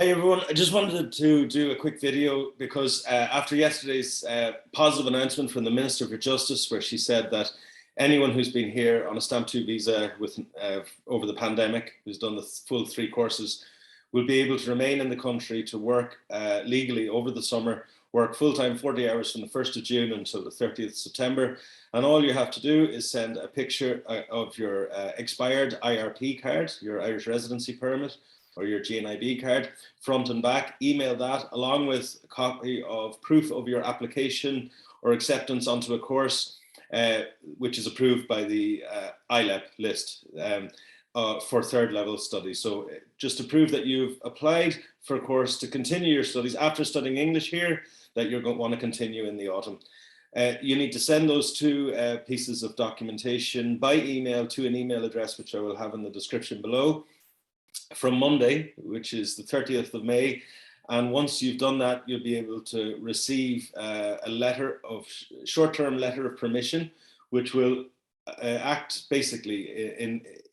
Hey everyone, I just wanted to do a quick video because after yesterday's positive announcement from the Minister for Justice, where she said that anyone who's been here on a Stamp 2 visa over the pandemic, who's done the full 3 courses, will be able to remain in the country to work legally over the summer, work full-time 40 hours from the 1st of June until the 30th of September. And all you have to do is send a picture of your expired IRP card, your Irish residency permit, or your GNIB card, front and back, email that along with a copy of proof of your application or acceptance onto a course which is approved by the ILEP list for 3rd level studies. So just to prove that you've applied for a course to continue your studies after studying English here, that you're going to want to continue in the autumn. You need to send those 2 pieces of documentation by email to an email address, which I will have in the description below, from Monday, which is the 30th of May. And once you've done that, you'll be able to receive a short-term letter of permission, which will act basically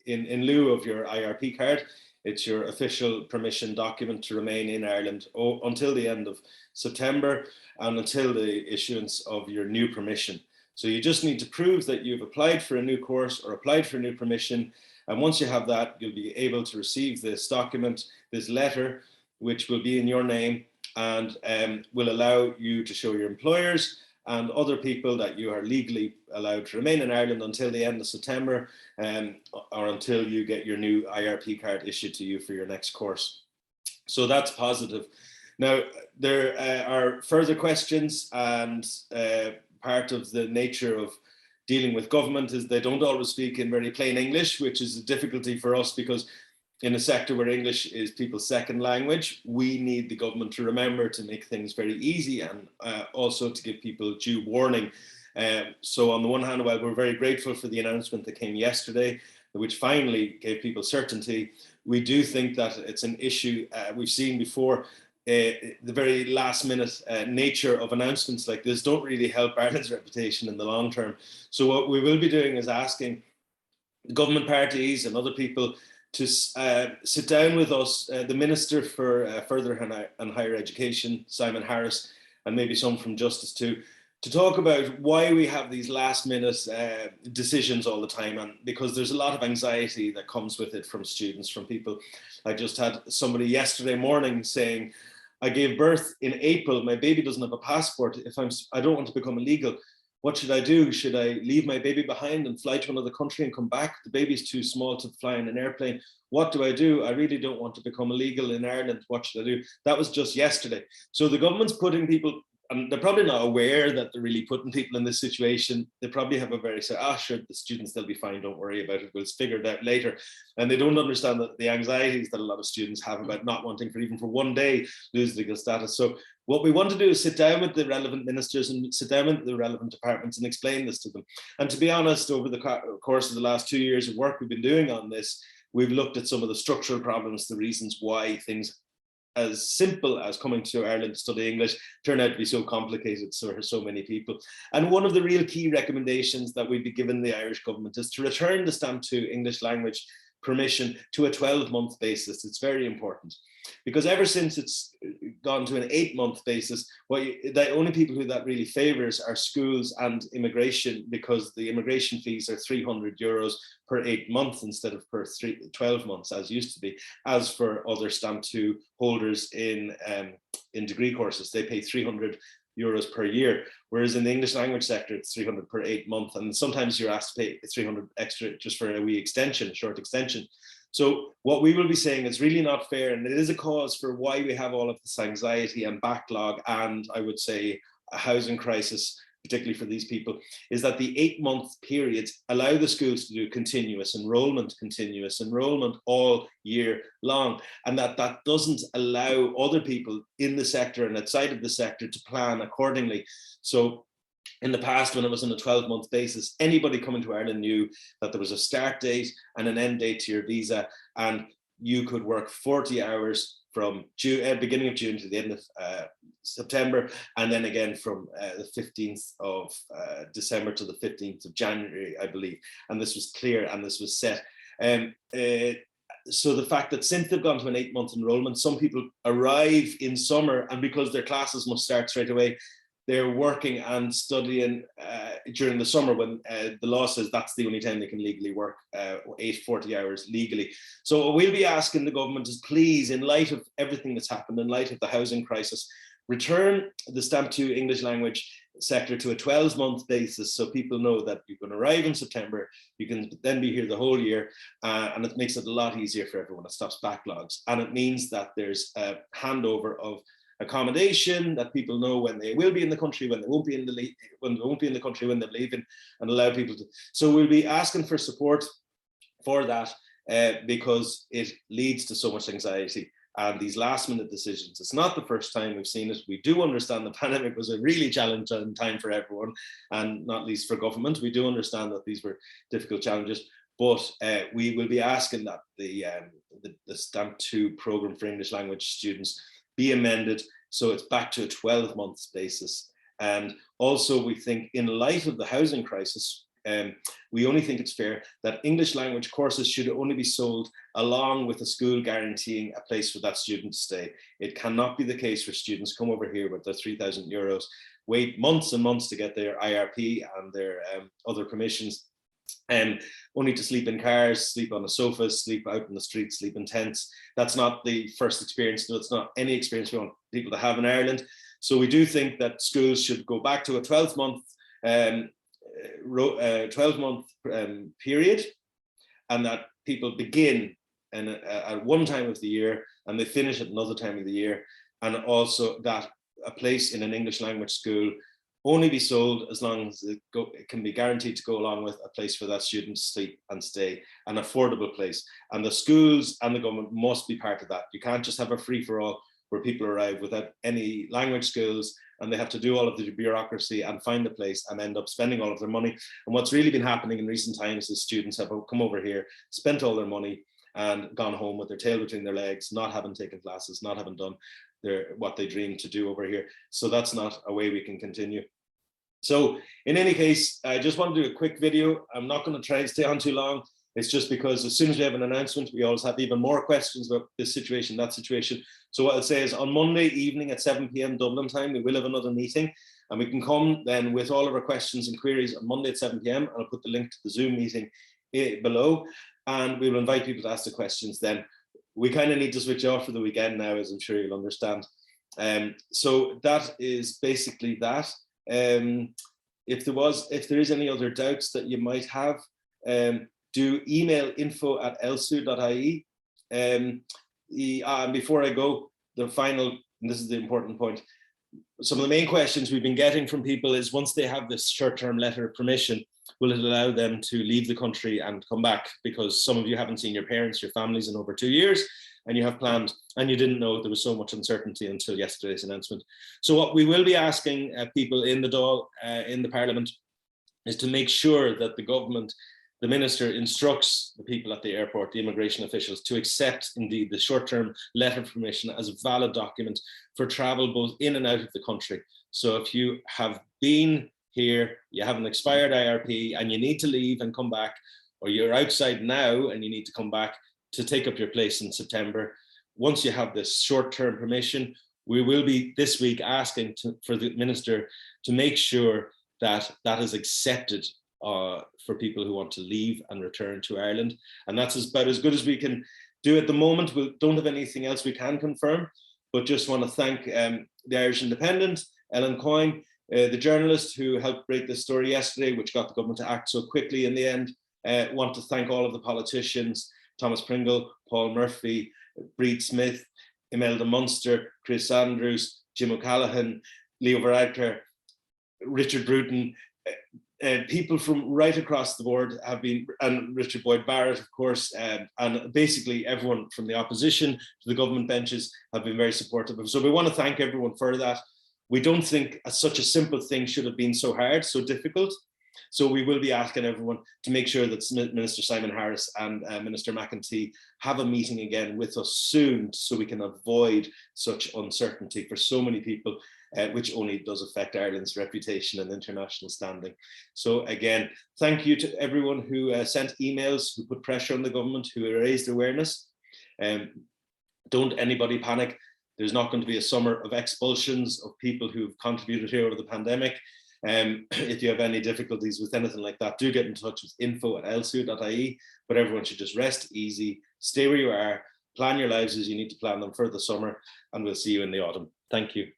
in lieu of your IRP card. It's your official permission document to remain in Ireland until the end of September and until the issuance of your new permission. So you just need to prove that you've applied for a new course or applied for a new permission. And once you have that, you'll be able to receive this document, this letter, which will be in your name and will allow you to show your employers and other people that you are legally allowed to remain in Ireland until the end of September or until you get your new IRP card issued to you for your next course. So that's positive. Now, there are further questions, and part of the nature of dealing with government is they don't always speak in very plain English, which is a difficulty for us because in a sector where English is people's second language, we need the government to remember to make things very easy and also to give people due warning. So on the one hand, while we're very grateful for the announcement that came yesterday, which finally gave people certainty, we do think that it's an issue we've seen before. The very last minute nature of announcements like this don't really help Ireland's reputation in the long term. So what we will be doing is asking the government parties and other people to sit down with us, the Minister for Further and Higher Education, Simon Harris, and maybe some from Justice too, to talk about why we have these last minute decisions all the time, and because there's a lot of anxiety that comes with it from students, from people. I just had somebody yesterday morning saying, I gave birth in April, my baby doesn't have a passport. I don't want to become illegal. What should I do? Should I leave my baby behind and fly to another country and come back? The baby's too small to fly in an airplane. What do? I really don't want to become illegal in Ireland. What should I do? That was just yesterday. So the government's putting people, and they're probably not aware that they're really putting people in this situation. They probably have a very sure, the students, they'll be fine, don't worry about it, we'll figure it out later. And they don't understand that the anxieties that a lot of students have about not wanting for even for one day lose legal status. So what we want to do is sit down with the relevant ministers and sit down with the relevant departments and explain this to them. And to be honest, over the course of the last 2 years of work we've been doing on this, we've looked at some of the structural problems, the reasons why things as simple as coming to Ireland to study English turn out to be so complicated for so many people. And one of the real key recommendations that we'd be given the Irish government is to return the Stamp 2 English language permission to a 12-month basis. It's very important because ever since it's gone to an 8-month basis, the only people who that really favors are schools and immigration, because the immigration fees are €300 per 8 months instead of per 12 months as used to be. As for other Stamp 2 holders in degree courses, they pay €300 per year, whereas in the English language sector it's 300 per 8 months, and sometimes you're asked to pay 300 extra just for a wee extension, short extension. So what we will be saying is really not fair, and it is a cause for why we have all of this anxiety and backlog, and I would say a housing crisis, particularly for these people, is that the 8-month periods allow the schools to do continuous enrollment all year long, and that doesn't allow other people in the sector and outside of the sector to plan accordingly. So in the past, when it was on a 12-month basis, anybody coming to Ireland knew that there was a start date and an end date to your visa, and you could work 40 hours from beginning of June to the end of September, and then again from the 15th of December to the 15th of January, I believe. And this was clear and this was set. so the fact that since they've gone to an 8-month enrollment, some people arrive in summer, and because their classes must start straight away, they're working and studying during the summer when the law says that's the only time they can legally work, 40 hours legally. So what we'll be asking the government is, please, in light of everything that's happened, in light of the housing crisis, return the Stamp 2 English language sector to a 12-month basis, so people know that you can arrive in September, you can then be here the whole year, and it makes it a lot easier for everyone. It stops backlogs, and it means that there's a handover of accommodation, that people know when they will be in the country, when they won't be in the country, when they're leaving, and allow people to. So we'll be asking for support for that, because it leads to so much anxiety and these last-minute decisions. It's not the first time we've seen it. We do understand the pandemic was a really challenging time for everyone, and not least for government. We do understand that these were difficult challenges, but we will be asking that the Stamp 2 programme for English language students be amended so it's back to a 12-month basis. And also, we think, in light of the housing crisis, we only think it's fair that English language courses should only be sold along with a school guaranteeing a place for that student to stay. It cannot be the case for students come over here with their €3,000, wait months and months to get their IRP and their other permissions, and only to sleep in cars, sleep on the sofas, sleep out in the streets, sleep in tents. That's not the first experience. No, it's not any experience we want people to have in Ireland. So we do think that schools should go back to a 12-month period, and that people begin at one time of the year and they finish at another time of the year, and also that a place in an English language school only be sold as long as it can be guaranteed to go along with a place for that student to sleep and stay, an affordable place. And the schools and the government must be part of that. You can't just have a free-for-all where people arrive without any language skills and they have to do all of the bureaucracy and find a place and end up spending all of their money. And what's really been happening in recent times is students have come over here, spent all their money and gone home with their tail between their legs, not having taken classes, not having done what they dreamed to do over here. So that's not a way we can continue. So in any case, I just want to do a quick video. I'm not going to try and stay on too long. It's just because as soon as we have an announcement, we always have even more questions about this situation, that situation. So what I'll say is on Monday evening at 7 PM Dublin time, we will have another meeting, and we can come then with all of our questions and queries on Monday at 7 PM. And I'll put the link to the Zoom meeting below, and we will invite people to ask the questions then. We kind of need to switch off for the weekend now, as I'm sure you'll understand. So that is basically that. If there is any other doubts that you might have, do email info@elsu.ie. And before I go, the final, and this is the important point, some of the main questions we've been getting from people is, once they have this short-term letter of permission, will it allow them to leave the country and come back? Because some of you haven't seen your parents, your families in over 2 years, and you have planned, and you didn't know there was so much uncertainty until yesterday's announcement. So what we will be asking people in the Dáil, in the Parliament, is to make sure that the government, the minister, instructs the people at the airport, the immigration officials, to accept indeed the short-term letter of permission as a valid document for travel both in and out of the country. So if you have been here, you have an expired IRP and you need to leave and come back, or you're outside now and you need to come back to take up your place in September, once you have this short-term permission, we will be this week asking for the minister to make sure that that is accepted for people who want to leave and return to Ireland. And that's about as good as we can do at the moment. We don't have anything else we can confirm, but just want to thank the Irish Independent, Ellen Coyne, the journalist who helped break this story yesterday, which got the government to act so quickly in the end. Want to thank all of the politicians, Thomas Pringle, Paul Murphy, Breed Smith, Imelda Munster, Chris Andrews, Jim O'Callaghan, Leo Varadkar, Richard Bruton, people from right across the board have been, and Richard Boyd Barrett, of course, and basically everyone from the opposition to the government benches have been very supportive. So we want to thank everyone for that. We don't think such a simple thing should have been so hard, so difficult. So we will be asking everyone to make sure that Minister Simon Harris and Minister McEntee have a meeting again with us soon, so we can avoid such uncertainty for so many people, which only does affect Ireland's reputation and international standing. So again, thank you to everyone who sent emails, who put pressure on the government, who raised awareness. Don't anybody panic. There's not going to be a summer of expulsions of people who've contributed here over the pandemic. If you have any difficulties with anything like that, do get in touch with info@elsu.ie, but everyone should just rest easy, stay where you are, plan your lives as you need to plan them for the summer, and we'll see you in the autumn. Thank you.